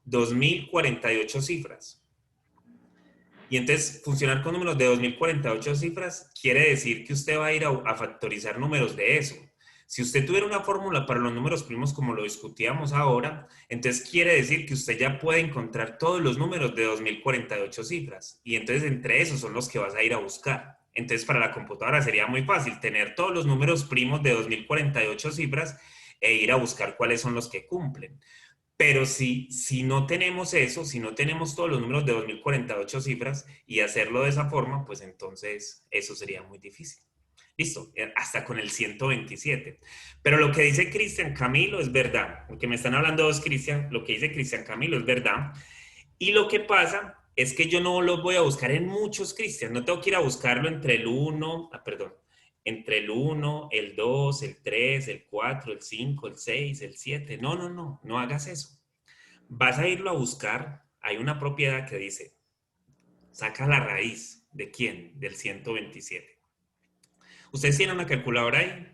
2048 cifras. Y entonces, funcionar con números de 2048 cifras quiere decir que usted va a ir a factorizar números de eso. Si usted tuviera una fórmula para los números primos como lo discutíamos ahora, entonces quiere decir que usted ya puede encontrar todos los números de 2048 cifras. Y entonces entre esos son los que vas a ir a buscar. Entonces para la computadora sería muy fácil tener todos los números primos de 2048 cifras e ir a buscar cuáles son los que cumplen. Pero si no tenemos eso, si no tenemos todos los números de 2048 cifras y hacerlo de esa forma, pues entonces eso sería muy difícil. Listo, hasta con el 127. Pero lo que dice Cristian Camilo es verdad. Lo que me están hablando dos Cristian, lo que dice Cristian Camilo es verdad. Y lo que pasa es que yo no los voy a buscar en muchos Cristian. No tengo que ir a buscarlo entre el 1, entre el 1, el 2, el 3, el 4, el 5, el 6, el 7. No hagas eso. Vas a irlo a buscar. Hay una propiedad que dice, saca la raíz. ¿De quién? Del 127. ¿Ustedes tienen una calculadora ahí?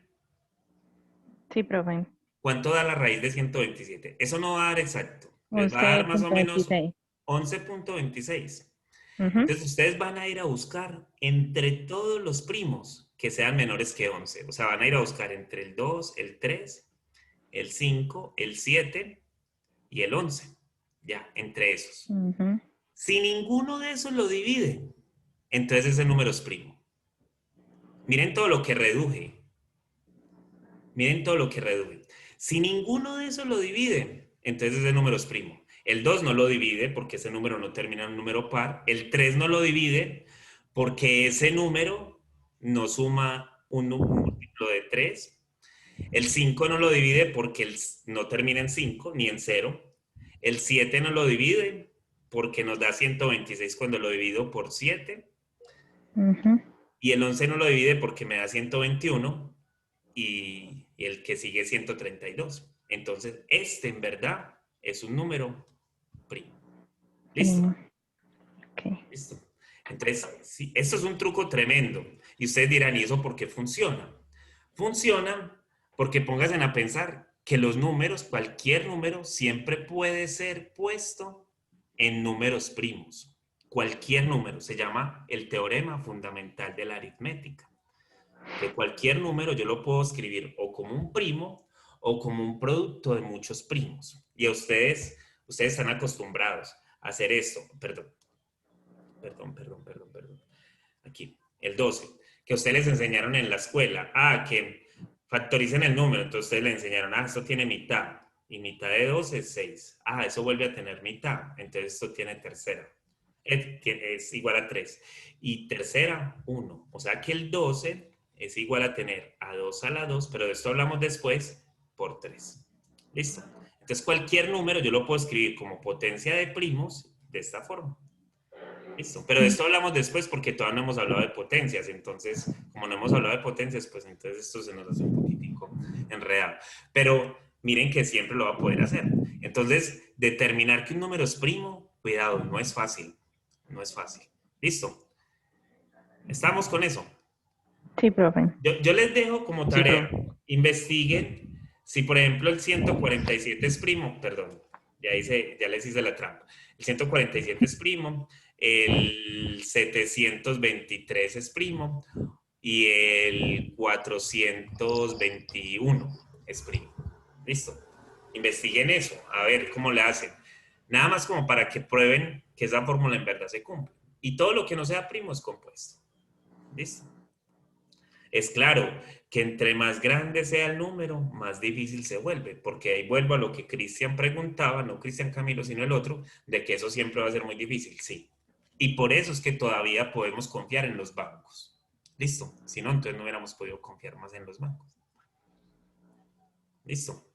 Sí, profe. ¿Cuánto da la raíz de 127? Eso no va a dar exacto. Les va a dar más o menos 11.26. Entonces ustedes van a ir a buscar entre todos los primos que sean menores que 11. O sea, van a ir a buscar entre el 2, el 3, el 5, el 7 y el 11. Ya, entre esos. Si ninguno de esos lo divide, entonces ese número es primo. Miren todo lo que reduje. Miren todo lo que reduje. Si ninguno de esos lo divide, entonces ese número es primo. El 2 no lo divide porque ese número no termina en un número par. El 3 no lo divide porque ese número no suma un múltiplo de 3. El 5 no lo divide porque no termina en 5 ni en 0. El 7 no lo divide porque nos da 126 cuando lo divido por 7. Y el 11 no lo divide porque me da 121 y el que sigue 132. Entonces, este en verdad es un número primo. ¿Listo? Listo. Entonces, sí, esto es un truco tremendo. Y ustedes dirán, ¿y eso por qué funciona? Funciona porque pónganse a pensar que los números, cualquier número, siempre puede ser puesto en números primos. Cualquier número, se llama el teorema fundamental de la aritmética. Que cualquier número yo lo puedo escribir o como un primo o como un producto de muchos primos. Y a ustedes están acostumbrados a hacer esto. Perdón. Aquí, el 12. Que ustedes les enseñaron en la escuela. Que factoricen el número. Entonces ustedes le enseñaron, esto tiene mitad. Y mitad de 12 es 6. Eso vuelve a tener mitad. Entonces esto tiene tercera. Es igual a 3. Y tercera, 1. O sea que el 12 es igual a tener a 2 a la 2, pero de esto hablamos después, por 3. ¿Listo? Entonces cualquier número yo lo puedo escribir como potencia de primos de esta forma. ¿Listo? Pero de esto hablamos después porque todavía no hemos hablado de potencias. Entonces, como no hemos hablado de potencias, pues entonces esto se nos hace un poquitico enredado. Pero miren que siempre lo va a poder hacer. Entonces, determinar que un número es primo, cuidado, no es fácil. No es fácil. ¿Listo? ¿Estamos con eso? Sí, profe. Yo les dejo como Sí, tarea, profe. investiguen si por ejemplo el 147 es primo, perdón, ya les hice la trampa. El 147 es primo, el 723 es primo y el 421 es primo. ¿Listo? Investiguen eso, a ver cómo le hacen. Nada más como para que prueben que esa fórmula en verdad se cumple. Y todo lo que no sea primo es compuesto. ¿Listo? Es claro que entre más grande sea el número, más difícil se vuelve, porque ahí vuelvo a lo que Cristian preguntaba, no Cristian Camilo, sino el otro, de que eso siempre va a ser muy difícil, sí. Y por eso es que todavía podemos confiar en los bancos. ¿Listo? Si no, entonces no hubiéramos podido confiar más en los bancos. ¿Listo?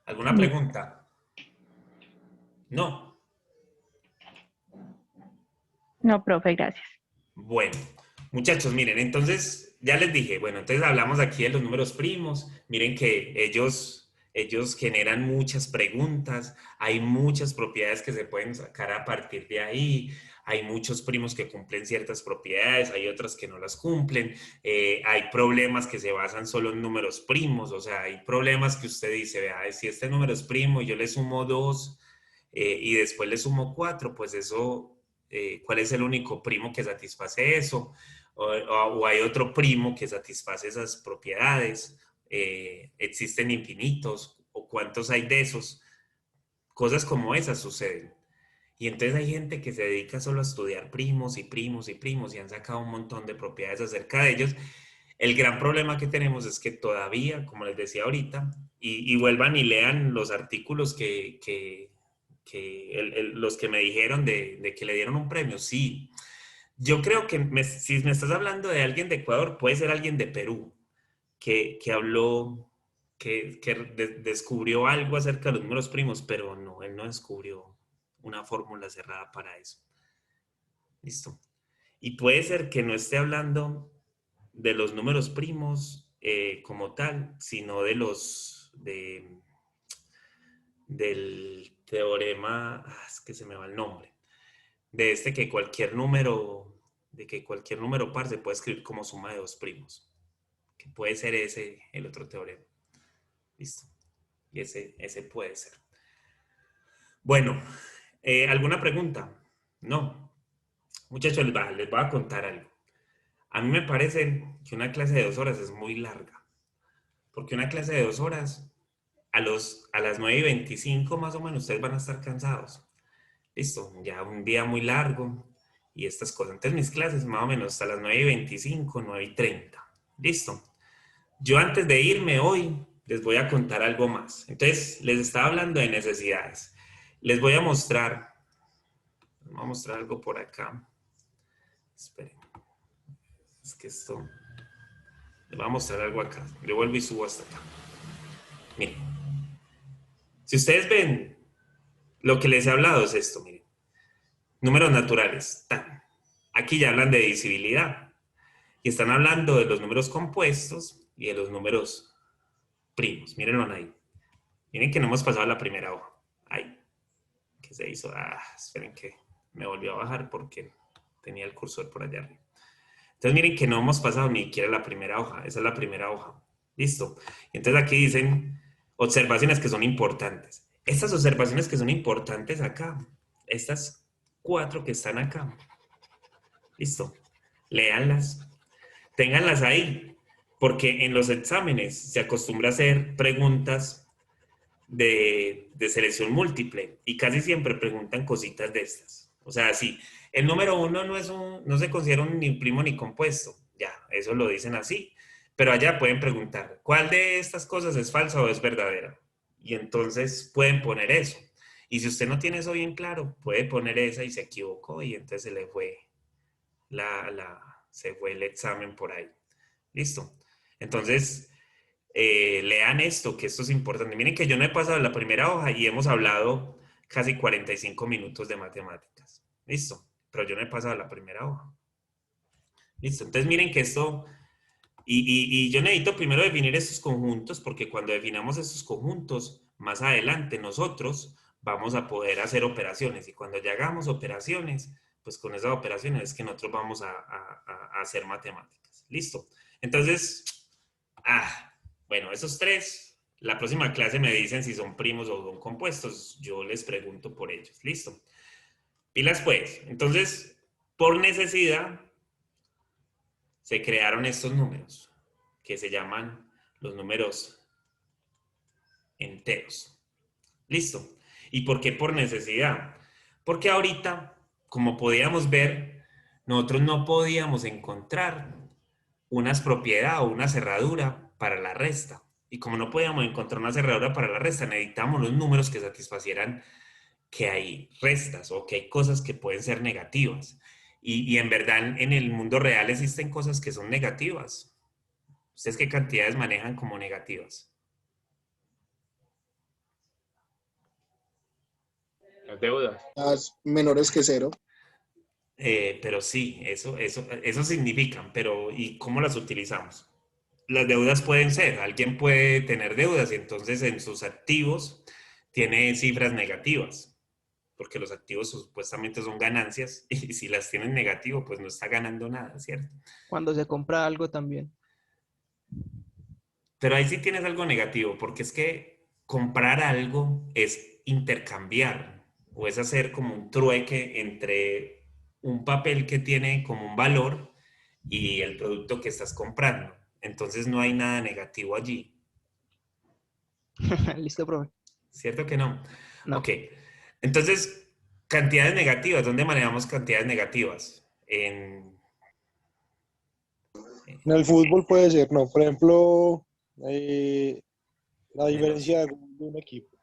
¿Alguna pregunta? No. No, profe, gracias. Bueno, muchachos, miren, entonces ya les dije, bueno, entonces hablamos aquí de los números primos. Miren que ellos generan muchas preguntas, hay muchas propiedades que se pueden sacar a partir de ahí, hay muchos primos que cumplen ciertas propiedades, hay otras que no las cumplen, hay problemas que se basan solo en números primos, o sea, hay problemas que usted dice, vea, si este número es primo y yo le sumo 2 y después le sumo 4, pues eso... ¿cuál es el único primo que satisface eso? O hay otro primo que satisface esas propiedades. ¿Existen infinitos? ¿O cuántos hay de esos? Cosas como esas suceden. Y entonces hay gente que se dedica solo a estudiar primos y primos y primos y han sacado un montón de propiedades acerca de ellos. El gran problema que tenemos es que todavía, como les decía ahorita, y vuelvan y lean los artículos los que me dijeron de que le dieron un premio, sí. Yo creo que si me estás hablando de alguien de Ecuador, puede ser alguien de Perú, que habló, que descubrió algo acerca de los números primos, pero no, él no descubrió una fórmula cerrada para eso. Listo. Y puede ser que no esté hablando de los números primos como tal, sino de del teorema, es que se me va el nombre, de que cualquier número par se puede escribir como suma de dos primos, que puede ser ese el otro teorema. Listo. Y ese puede ser. Bueno, ¿alguna pregunta? No. Muchachos, les voy a contar algo. A mí me parece que una clase de 2 horas es muy larga, porque una clase de 2 horas a las 9:25 más o menos ustedes van a estar cansados. Listo, ya un día muy largo y estas cosas. Entonces mis clases más o menos hasta las 9:25, 9:30. Listo. Yo antes de irme hoy les voy a contar algo más. Entonces les estaba hablando de necesidades. Les voy a mostrar algo por acá. Esperen. Es que esto... Les voy a mostrar algo acá. Yo vuelvo y subo hasta acá. Miren. Si ustedes ven, lo que les he hablado es esto, miren. Números naturales. Aquí ya hablan de divisibilidad. Y están hablando de los números compuestos y de los números primos. Mírenlo ahí. Miren que no hemos pasado la primera hoja. Ay, ¿qué se hizo? Esperen que me volvió a bajar porque tenía el cursor por allá arriba. Entonces miren que no hemos pasado ni siquiera la primera hoja. Esa es la primera hoja. Listo. Y entonces aquí dicen observaciones que son importantes. Estas observaciones que son importantes acá, estas 4 que están acá, listo, léanlas, ténganlas ahí, porque en los exámenes se acostumbra a hacer preguntas de selección múltiple y casi siempre preguntan cositas de estas. O sea, sí, el número 1 no se considera ni primo ni compuesto, ya, eso lo dicen así. Pero allá pueden preguntar, ¿cuál de estas cosas es falsa o es verdadera? Y entonces pueden poner eso. Y si usted no tiene eso bien claro, puede poner esa y se equivocó y entonces se le fue se fue el examen por ahí. ¿Listo? Entonces, lean esto, que esto es importante. Miren que yo no he pasado la primera hoja y hemos hablado casi 45 minutos de matemáticas. ¿Listo? Pero yo no he pasado la primera hoja. ¿Listo? Entonces miren que esto... Y yo necesito primero definir estos conjuntos, porque cuando definamos estos conjuntos, más adelante nosotros vamos a poder hacer operaciones. Y cuando ya hagamos operaciones, pues con esas operaciones es que nosotros vamos a hacer matemáticas. Listo. Entonces, bueno, esos tres, la próxima clase me dicen si son primos o son compuestos. Yo les pregunto por ellos. Listo. Pilas pues. Entonces, por necesidad, se crearon estos números que se llaman los números enteros. Listo. ¿Y por qué por necesidad? Porque ahorita, como podíamos ver, nosotros no podíamos encontrar unas propiedades o una cerradura para la resta. Y como no podíamos encontrar una cerradura para la resta, necesitamos los números que satisfacieran que hay restas o que hay cosas que pueden ser negativas. Y en verdad en el mundo real existen cosas que son negativas. ¿Ustedes qué cantidades manejan como negativas? Las deudas. Las menores que 0. Pero sí, eso significan, pero ¿y cómo las utilizamos? Las deudas pueden ser, alguien puede tener deudas y entonces en sus activos tiene cifras negativas, porque los activos supuestamente son ganancias y si las tienen negativo, pues no está ganando nada, ¿cierto? Cuando se compra algo también. Pero ahí sí tienes algo negativo, porque es que comprar algo es intercambiar o es hacer como un trueque entre un papel que tiene como un valor y el producto que estás comprando. Entonces no hay nada negativo allí. Listo, profe. ¿Cierto que no? No. Ok. Entonces, cantidades negativas. ¿Dónde manejamos cantidades negativas? En el fútbol puede ser, no. Por ejemplo, la diferencia de un equipo.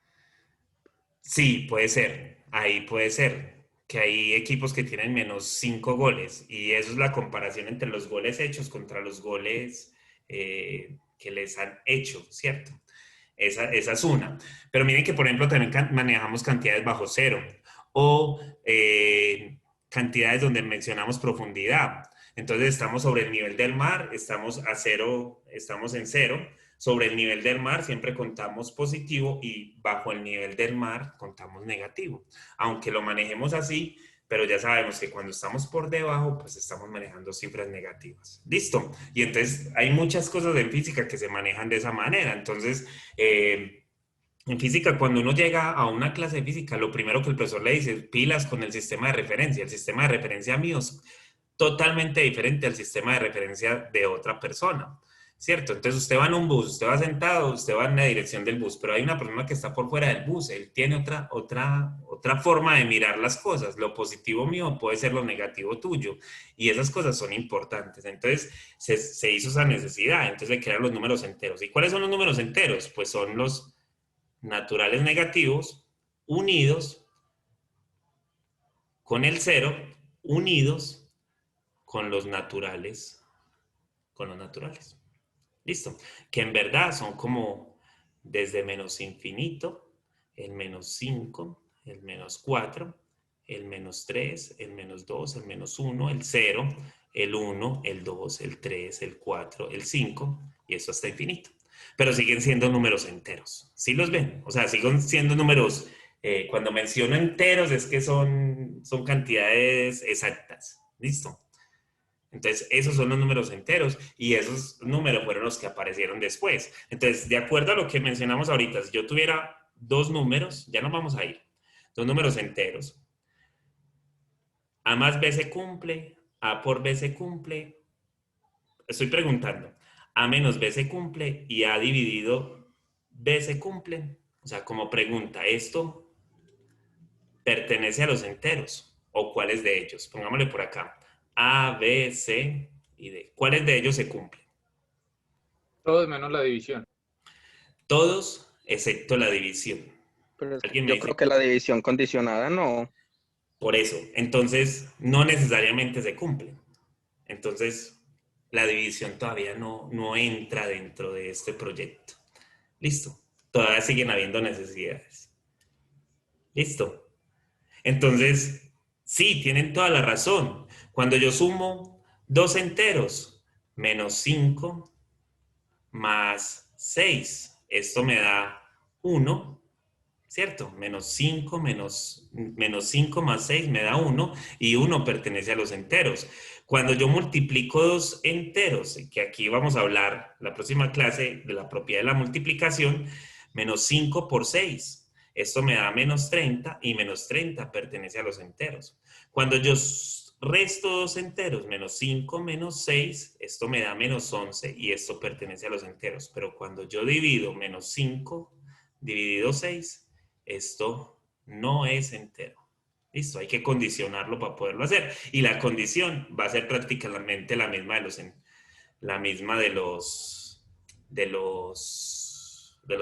Sí, puede ser. Ahí puede ser. Que hay equipos que tienen menos 5 goles. Y eso es la comparación entre los goles hechos contra los goles que les han hecho, ¿cierto? Esa es una. Pero miren que, por ejemplo, también manejamos cantidades bajo cero o cantidades donde mencionamos profundidad. Entonces estamos sobre el nivel del mar, estamos a cero, estamos en cero. Sobre el nivel del mar siempre contamos positivo y bajo el nivel del mar contamos negativo. Aunque lo manejemos así, pero ya sabemos que cuando estamos por debajo, pues estamos manejando cifras negativas. ¿Listo? Y entonces hay muchas cosas en física que se manejan de esa manera. Entonces, en física, cuando uno llega a una clase de física, lo primero que el profesor le dice es pilas con el sistema de referencia. El sistema de referencia mío es totalmente diferente al sistema de referencia de otra persona. ¿Cierto? Entonces usted va en un bus, usted va sentado, usted va en la dirección del bus, pero hay una persona que está por fuera del bus, él tiene otra forma de mirar las cosas. Lo positivo mío puede ser lo negativo tuyo y esas cosas son importantes. Entonces se hizo esa necesidad, entonces de crear los números enteros. ¿Y cuáles son los números enteros? Pues son los naturales negativos unidos con el cero, unidos con los naturales, Listo. Que en verdad son como desde menos infinito, el menos 5, el menos 4, el menos 3, el menos 2, el menos 1, el 0, el 1, el 2, el 3, el 4, el 5, y eso hasta infinito. Pero siguen siendo números enteros. ¿Sí los ven? O sea, siguen siendo números, cuando menciono enteros es que son cantidades exactas. ¿Listo? Entonces, esos son los números enteros y esos números fueron los que aparecieron después. Entonces, de acuerdo a lo que mencionamos ahorita, si yo tuviera dos números, ya nos vamos a ir, dos números enteros, A más B se cumple, A por B se cumple, estoy preguntando, A menos B se cumple y A dividido B se cumple. O sea, como pregunta, ¿esto pertenece a los enteros o cuáles de ellos? Pongámosle por acá. A, B, C y D. ¿Cuáles de ellos se cumplen? Todos menos la división. Todos, excepto la división. Pero ¿Alguien me yo dice? creo que la división condicionada no. Por eso, entonces, no necesariamente se cumple. Entonces, la división todavía no entra dentro de este proyecto. Listo. Todavía siguen habiendo necesidades. Listo. Entonces, sí, tienen toda la razón. Cuando yo sumo dos enteros, menos 5 más 6, esto me da 1, ¿cierto? Menos 5 más 6 me da 1 y 1 pertenece a los enteros. Cuando yo multiplico dos enteros, que aquí vamos a hablar la próxima clase de la propiedad de la multiplicación, menos 5 por 6. Esto me da menos 30 y menos 30 pertenece a los enteros. Cuando yo resto dos enteros, menos 5 menos 6, esto me da menos 11 y esto pertenece a los enteros. Pero cuando yo divido menos 5 dividido 6, esto no es entero. Listo, hay que condicionarlo para poderlo hacer. Y la condición va a ser prácticamente la misma de los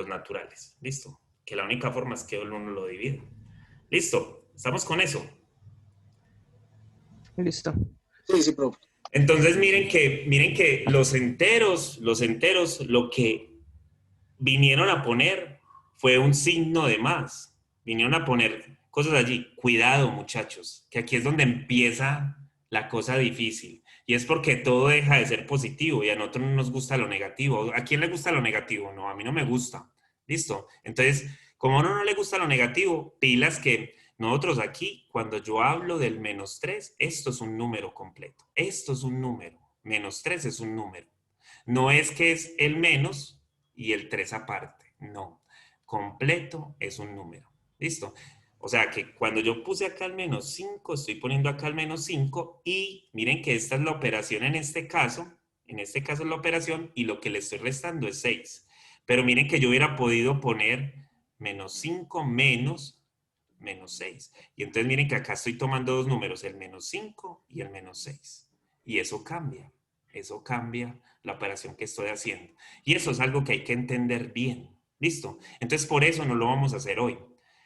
naturales. Listo. Que la única forma es que uno lo divida. Listo. ¿Estamos con eso? Listo. Sí, sí, profe. Entonces miren que los enteros, lo que vinieron a poner fue un signo de más. Vinieron a poner cosas allí. Cuidado, muchachos, que aquí es donde empieza la cosa difícil. Y es porque todo deja de ser positivo y a nosotros no nos gusta lo negativo. ¿A quién le gusta lo negativo? No, a mí no me gusta. ¿Listo? Entonces, como a uno no le gusta lo negativo, pilas que nosotros aquí, cuando yo hablo del menos 3, esto es un número completo. Esto es un número. Menos 3 es un número. No es que es el menos y el 3 aparte. No. Completo es un número. ¿Listo? O sea que cuando yo puse acá el menos 5, estoy poniendo acá el menos 5 y miren que esta es la operación en este caso. En este caso es la operación y lo que le estoy restando es 6. Pero miren que yo hubiera podido poner menos 5 menos 6. Y entonces miren que acá estoy tomando dos números, el menos 5 y el menos 6. Y eso cambia la operación que estoy haciendo. Y eso es algo que hay que entender bien. ¿Listo? Entonces por eso no lo vamos a hacer hoy.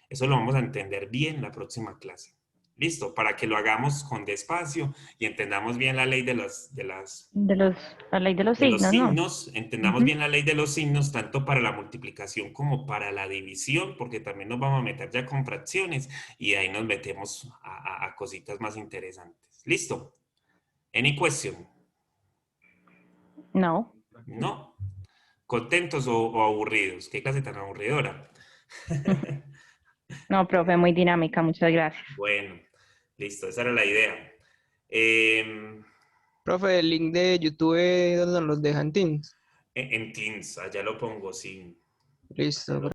Eso lo vamos a entender bien la próxima clase. ¿Listo? Para que lo hagamos con despacio y entendamos bien la ley La ley de los signos, ¿no? entendamos bien la ley de los signos, tanto para la multiplicación como para la división, porque también nos vamos a meter ya con fracciones y ahí nos metemos a cositas más interesantes. ¿Listo? ¿Any question? No. ¿No? ¿Contentos o aburridos? ¿Qué clase tan aburridora? No, profe, muy dinámica, muchas gracias. Bueno, listo, esa era la idea. Profe, el link de YouTube, ¿dónde nos los dejan? Teams. En Teams, allá lo pongo, sí. Listo,